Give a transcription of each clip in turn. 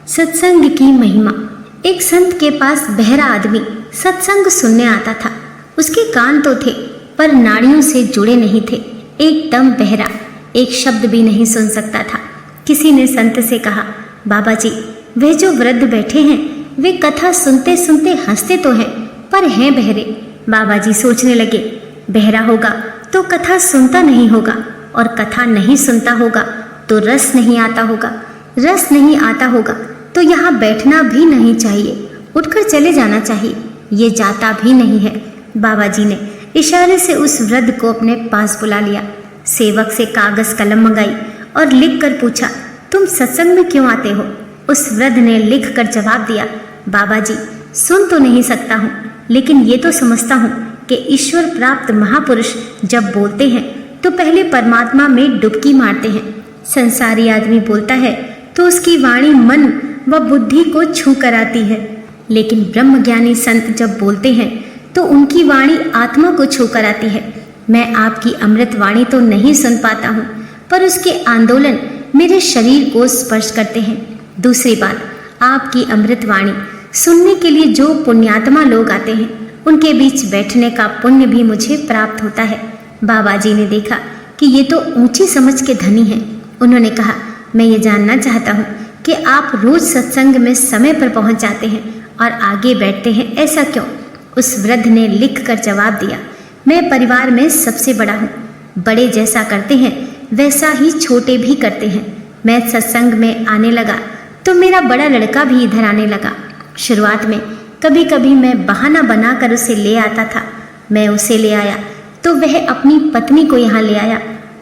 सत्संग की महिमा। एक संत के पास बहरा आदमी सत्संग सुनने आता था। उसके कान तो थे पर नाड़ियों से जुड़े नहीं थे। एकदम बहरा, एक शब्द भी नहीं सुन सकता था। किसी ने संत से कहा, बाबा जी, वे जो वृद्ध बैठे हैं वे कथा सुनते सुनते हंसते तो हैं पर हैं बहरे। बाबा जी सोचने लगे, बहरा होगा तो कथा सुनता नहीं होगा, और कथा नहीं सुनता होगा तो रस नहीं आता होगा, रस नहीं आता होगा तो यहाँ बैठना भी नहीं चाहिए, उठकर चले जाना चाहिए। ये जाता भी नहीं है। बाबा जी ने इशारे से उस वृद्ध को अपने पास बुला लिया। सेवक से कागज कलम मंगाई और लिख कर पूछा, तुम सत्संग में क्यों आते हो? उस वृद्ध ने लिख कर जवाब दिया, बाबा जी, सुन तो नहीं सकता हूँ, लेकिन ये तो समझता हूँ कि ईश्वर प्राप्त महापुरुष जब बोलते हैं तो पहले परमात्मा में डुबकी मारते हैं। संसारी आदमी बोलता है तो उसकी वाणी मन व बुद्धि को छू कर आती है, लेकिन ब्रह्मज्ञानी संत जब बोलते हैं तो उनकी वाणी आत्मा को छू कर आती है। मैं आपकी अमृत वाणी तो नहीं सुन पाता हूँ, पर उसके आंदोलन मेरे शरीर को स्पर्श करते हैं। दूसरी बात, आपकी अमृत वाणी सुनने के लिए जो पुण्यात्मा लोग आते हैं उनके बीच बैठने का पुण्य भी मुझे प्राप्त होता है। बाबा जी ने देखा कि ये तो ऊंची समझ के धनी हैं। उन्होंने कहा, मैं ये जानना चाहता हूँ कि आप रोज सत्संग में समय पर पहुँच जाते हैं और आगे बैठते हैं, ऐसा क्यों? उस वृद्ध ने लिख कर जवाब दिया, मैं परिवार में सबसे बड़ा हूँ। बड़े जैसा करते हैं वैसा ही छोटे भी करते हैं। मैं सत्संग में आने लगा तो मेरा बड़ा लड़का भी इधर आने लगा। शुरुआत में कभी कभी मैं बहाना बनाकर उसे ले आता था। मैं उसे ले आया तो वह अपनी पत्नी को यहाँ ले आया,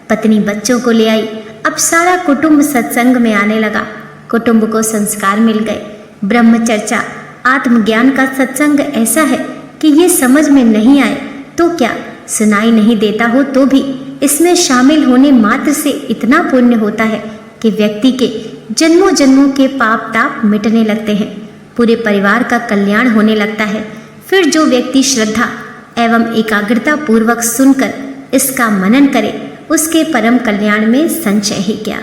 पत्नी बच्चों को ले आई। अब सारा कुटुंब सत्संग में आने लगा। कुटुंब को संस्कार मिल गए। ब्रह्मचर्चा, आत्मज्ञान का सत्संग ऐसा है कि ये समझ में नहीं आए तो क्या, सुनाई नहीं देता हो तो भी इसमें शामिल होने मात्र से इतना पुण्य होता है कि व्यक्ति के जन्मों जन्मों के पाप ताप मिटने लगते हैं, पूरे परिवार का कल्याण होने लगता है। फिर जो व्यक्ति श्रद्धा एवं एकाग्रता पूर्वक सुनकर इसका मनन करे, उसके परम कल्याण में संशय ही क्या।